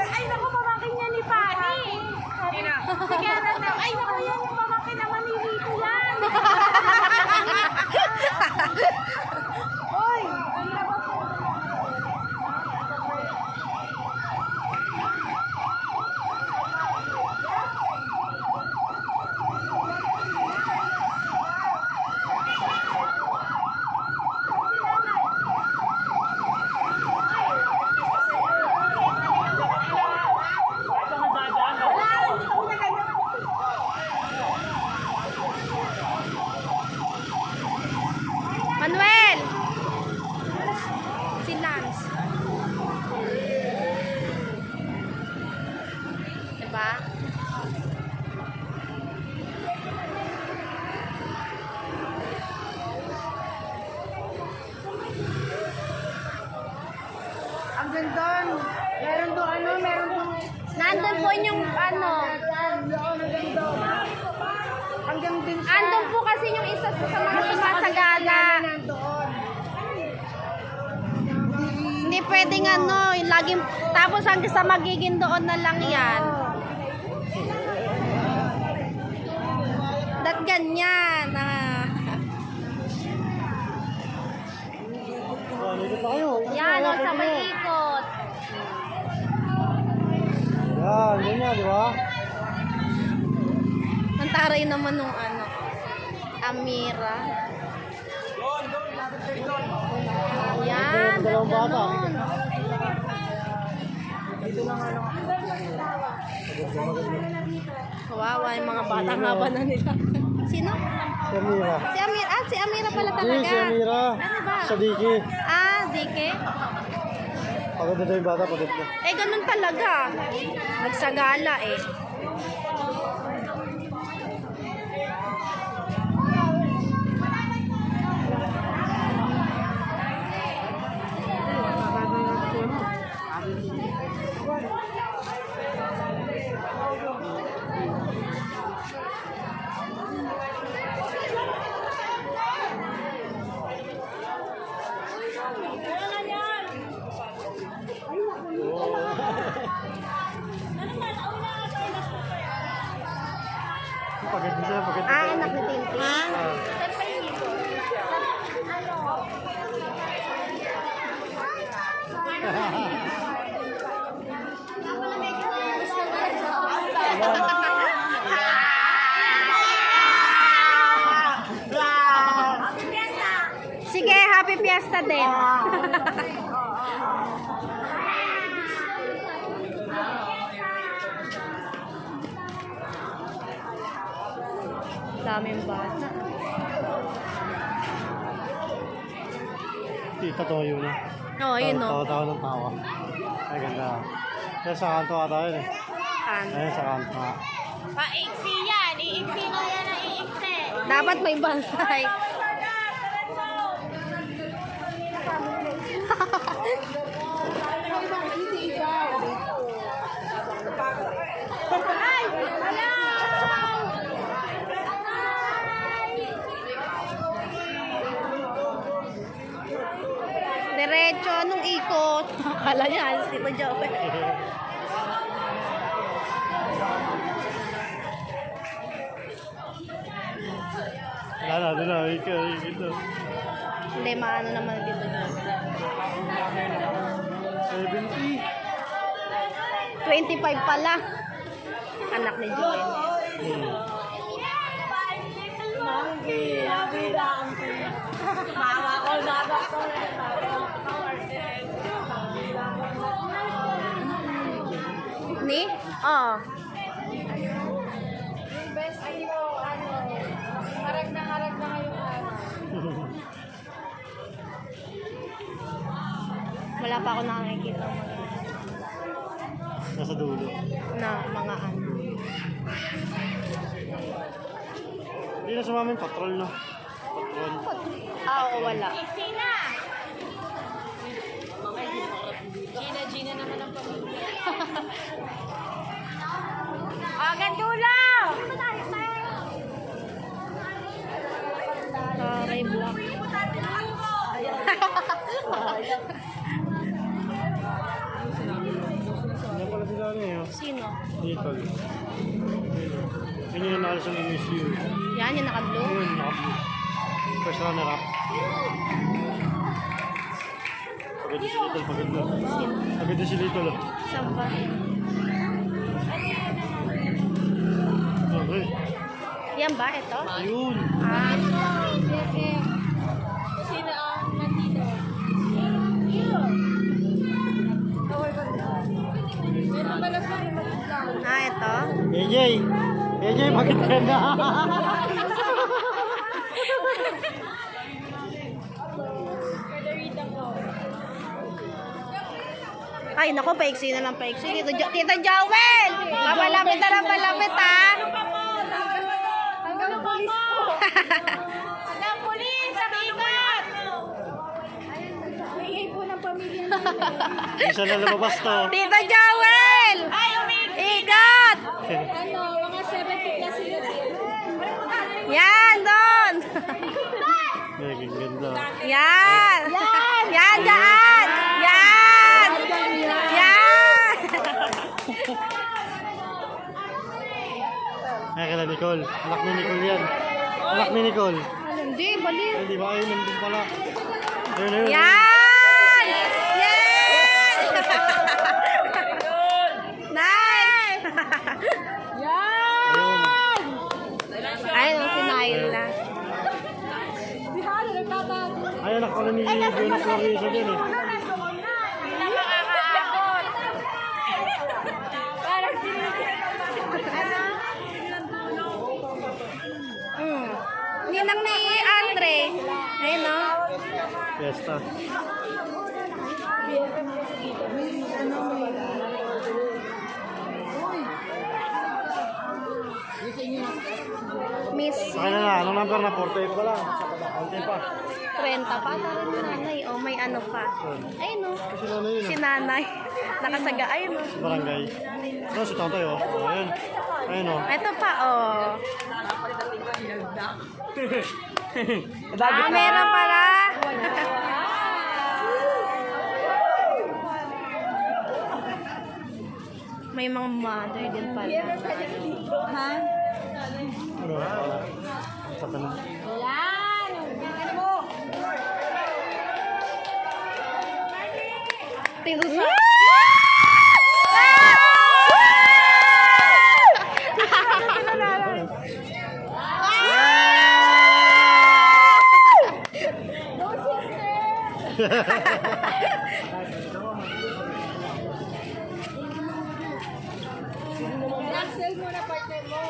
Ay, naku, pamangkin niya ni Pani. Sige na daw. Ay, naku, yan yung pamangkin naman ni Rito yan. Oy! Manuel! Si Lance. Diba? Ang gandon. Meron doon ano, meron doon. Nandun po yung ano. Hanggang din siya. Andun po kasi yung isa sa mga sumasagala. Hindi pwedeng ano, yung laging, tapos hanggang sa magiging doon na lang yan. Dat ganyan. Dito pa kayo. Yan, o, sa may ikot. Yan, ganyan, di ba? Ang taray naman nung ano, Amira. Yan, Dalawang bata. ganun. Kawawa yung mga bata, haba na nila. Sino? Si Amira. Si Amira. Ah, si Amira pala Hindi, talaga. si Amira. Ano ba? Sa Diki. Ah, Dike. Pagod na daw yung bata, pagod na. Eh, ganun talaga. Nagsagala eh. Pagod na siya, pagod na. Ah, anak ni Tintin. Ah. Siyempre dito. Sige, happy fiesta din. Daming bata. Tita to yun na. Oo, yun o. Tawa-tawa ng tawa. Ay, ganda. Kaya sa kanto ata yun eh. Ayun, sa kanto nga. Paiksi yan. Iiksi mo yan ang iiksi. Dapat may bantay. Ay! Hello! Diretso, anong ikot? Akala niya, alis dito, Joe. Wala na, doon na. Ito. Hindi, maano naman dito. 70. 25 pala. Anak ni Joel. Mama ko na ba ko? Ni? Oo. Best ano, harag na ngayong araw. Wala pa ako nakakikita ng mga Nasa dulo. na mga ano. Hindi na sumama yung patrol, no? Patrol. Ah, oo, wala. Gina! Gina naman ang pamilya. Agad dulo! Taray black. Ano pala sila ano eh? Sino? Dito. Yun yung nakalis ng MSU. Yan, yung naka-blue. Yun, naka-blue. First runner-up. Pagod si Little, pagod na. Sino? Pagod si Little. Saan ba? Okay. Yan ba? Ito? Ayun. Ah. Sino ang nandito? Meron pala pa rin lang. Ah, ito? AJ! AJ, bakit ka na? Ay, naku, paiksi na lang paiksi. Tito Joel! Papalapit na lang palapit, ha? Hanggang polis po. Hanggang polis! Ang ingat! Ingay po ng pamilya namin. Isa na lumabas to. Tito Joel! Ay, umigil! Igat! Ano, mga 70 plus sila. Yan, doon! Naging ganda. Yan! Yan, dyan! Yan! Yan! Ay, kala Nicole. Anak ni Nicole yan. Anak ni Nicole. Hindi, bali. Ay, di ba? Ayun, nandun pala. Ayun, ayun. Yan! Yan! Nice! Ayun. Ayun, si Naila. Si Halo, nagtatago. Ay, anak pala ni Venus Larissa din eh. Parang Ninang ni Andre. Ayun, no? Fiesta. Miss Sa akin na, anong number na? 48 pa lang. Konti pa. 30 pa. Tara ni nanay. O, may ano pa. Ayun, no? Kasi na yun Si ah. nanay. Nakasaga. Ayun, no? Sa barangay. Ito, si tatay oh. Oh, ayun. Ayun oh. Ito pa, oh. Ah, meron pala. May mga mother din pala. Ha? Ano? Sa kanan. Yan! Ano mo? Tito sa... Axel mo na partner mo.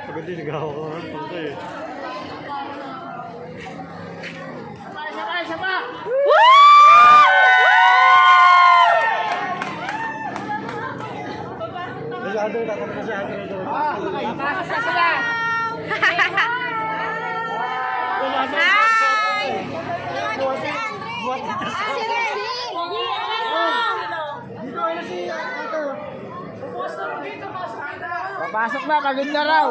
Pagod din, nagawa ko nga. Punta eh. Kasi Andre, takot na si Andre. Pasok na sila. Papasok na, pagod na raw.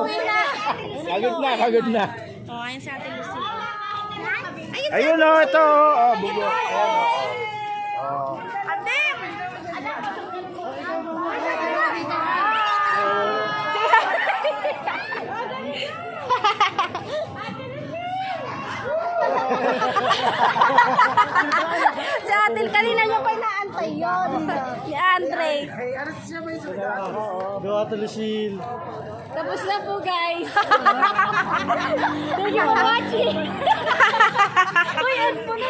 Pagod na. Oh, ayun si Ate Lucy. Ayun o, ito. Oh, bubo. Ayan o. Ate! Si Ate, kanina niya pa inaantay yun. Si Andre. Go Ate Lucille. Tapos na po, guys. Thank you for watching. Uy, ano po na